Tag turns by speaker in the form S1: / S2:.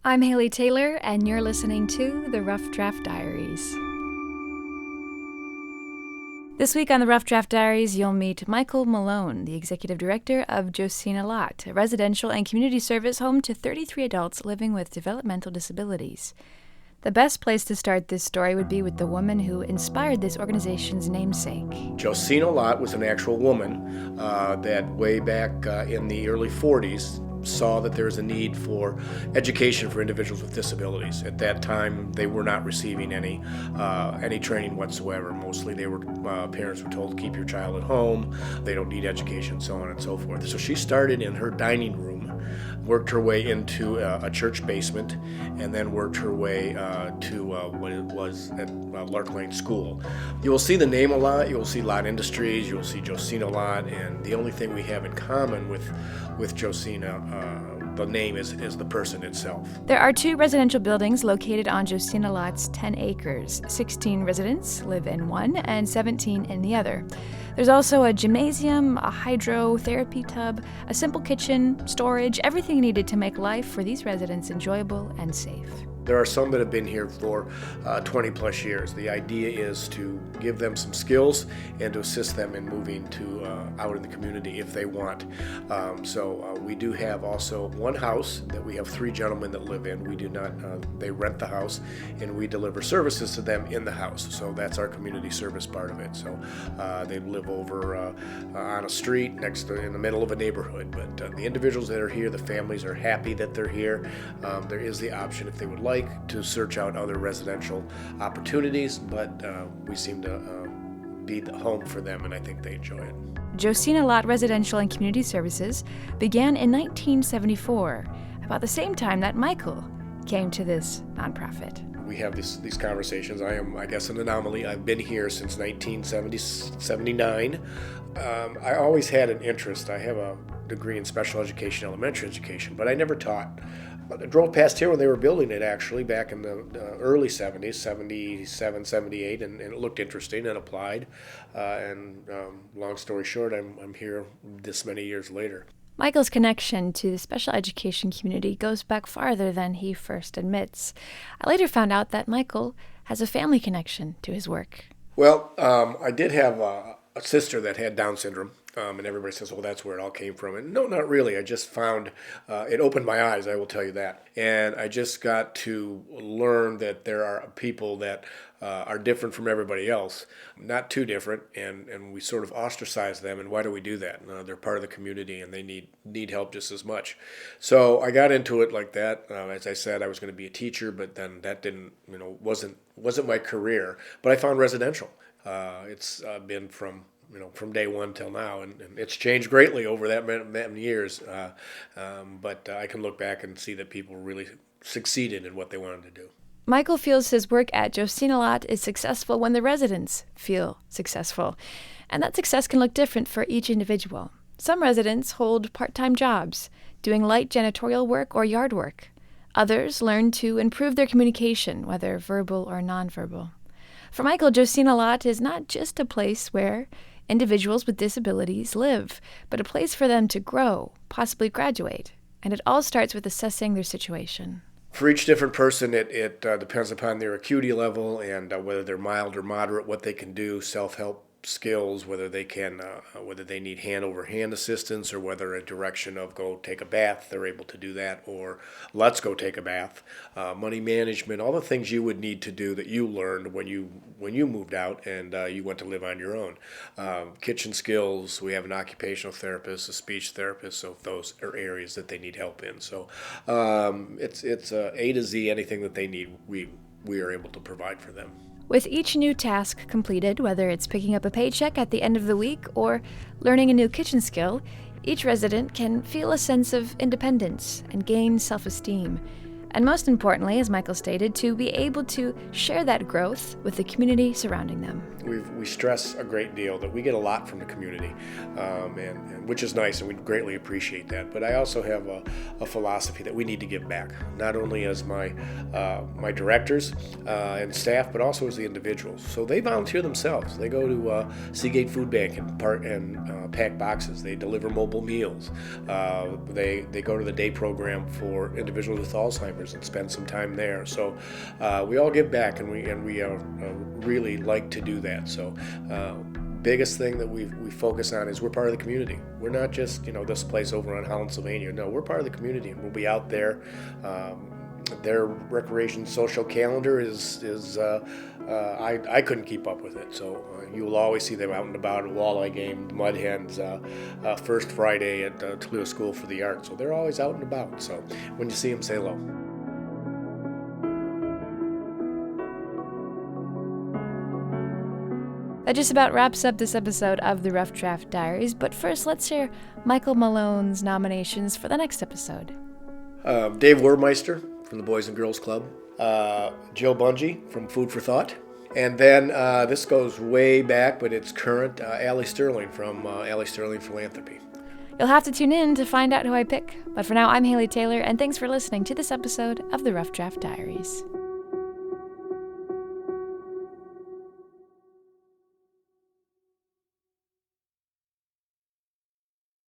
S1: I'm Haley Taylor, and you're listening to the Rough Draft Diaries. This week on the Rough Draft Diaries, you'll meet Michael Malone, the executive director of Josina Lott, a residential and community service home to 33 adults living with developmental disabilities. The best place to start this story would be with the woman who inspired this organization's namesake.
S2: Josina Lott was an actual woman that way back in the early 40s saw that there was a need for education for individuals with disabilities. At that time, they were not receiving any training whatsoever. Mostly parents were told, keep your child at home, they don't need education, so on and so forth. So she started in her dining room, worked her way into a church basement, and then worked her way to what it was at Lark Lane School. You will see the name a lot, you will see Lott Industries, you will see Josina Lott, and the only thing we have in common with Josina, the name is the person itself.
S1: There are 2 residential buildings located on Josina Lott's 10 acres. 16 residents live in one and 17 in the other. There's also a gymnasium, a hydrotherapy tub, a simple kitchen, storage, everything needed to make life for these residents enjoyable and safe.
S2: There are some that have been here for 20 plus years. The idea is to give them some skills and to assist them in moving to out in the community if they want. So we do have also one house that we have 3 gentlemen that live in. We do not, they rent the house and we deliver services to them in the house. So that's our community service part of it. So they live over on a street in the middle of a neighborhood. But the individuals that are here, the families are happy that they're here. There is the option if they would like to search out other residential opportunities, but we seem to be the home for them, and I think they enjoy it.
S1: Josina Lott Residential and Community Services began in 1974, about the same time that Michael came to this nonprofit.
S2: We have these conversations. I am, I guess, an anomaly. I've been here since 1979. I always had an interest. I have a degree in special education, elementary education, but I never taught. I drove past here when they were building it, actually, back in the early 70s, 77, 78, and it looked interesting and applied. Long story short, I'm here this many years later.
S1: Michael's connection to the special education community goes back farther than he first admits. I later found out that Michael has a family connection to his work.
S2: Well, I did have a sister that had Down syndrome. And everybody says, well, that's where it all came from. And no, not really. I just found, it opened my eyes, I will tell you that. And I just got to learn that there are people that are different from everybody else, not too different, and we sort of ostracize them. And why do we do that? They're part of the community and they need help just as much. So I got into it like that. As I said, I was going to be a teacher, but then that wasn't my career. But I found residential. It's been from day one till now, and it's changed greatly over that many years. But I can look back and see that people really succeeded in what they wanted to do.
S1: Michael feels his work at Josina Lott is successful when the residents feel successful. And that success can look different for each individual. Some residents hold part-time jobs, doing light janitorial work or yard work. Others learn to improve their communication, whether verbal or nonverbal. For Michael, Josina Lott is not just a place where individuals with disabilities live, but a place for them to grow, possibly graduate. And it all starts with assessing their situation.
S2: For each different person, it depends upon their acuity level and whether they're mild or moderate, what they can do, self-help skills, whether they need hand-over-hand assistance, or whether a direction of go take a bath, they're able to do that, or let's go take a bath, money management, all the things you would need to do that you learned when you moved out and you went to live on your own. Kitchen skills, we have an occupational therapist, a speech therapist, so those are areas that they need help in. So it's A to Z, anything that they need, we are able to provide for them.
S1: With each new task completed, whether it's picking up a paycheck at the end of the week or learning a new kitchen skill, each resident can feel a sense of independence and gain self-esteem. And most importantly, as Michael stated, to be able to share that growth with the community surrounding them.
S2: We stress a great deal that we get a lot from the community, and which is nice, and we greatly appreciate that. But I also have a philosophy that we need to give back, not only as my directors and staff, but also as the individuals. So they volunteer themselves. They go to Seagate Food Bank and pack boxes. They deliver mobile meals. They go to the day program for individuals with Alzheimer's Seniors and spend some time there. So we all give back, and we really like to do that. So biggest thing that we focus on is we're part of the community. We're not just this place over on Holland, Sylvania. No, we're part of the community, and we'll be out there. Their recreation social calendar is I couldn't keep up with it. So you will always see them out and about at walleye game, mud hens, first Friday at Toledo School for the Arts. So they're always out and about. So when you see them, say hello.
S1: That just about wraps up this episode of the Rough Draft Diaries, but first let's hear Michael Malone's nominations for the next episode.
S2: Dave Wermeister from the Boys and Girls Club, Joe Bungie from Food for Thought, and then this goes way back, but it's current, Allie Sterling from Allie Sterling Philanthropy.
S1: You'll have to tune in to find out who I pick, but for now I'm Haley Taylor, and thanks for listening to this episode of the Rough Draft Diaries.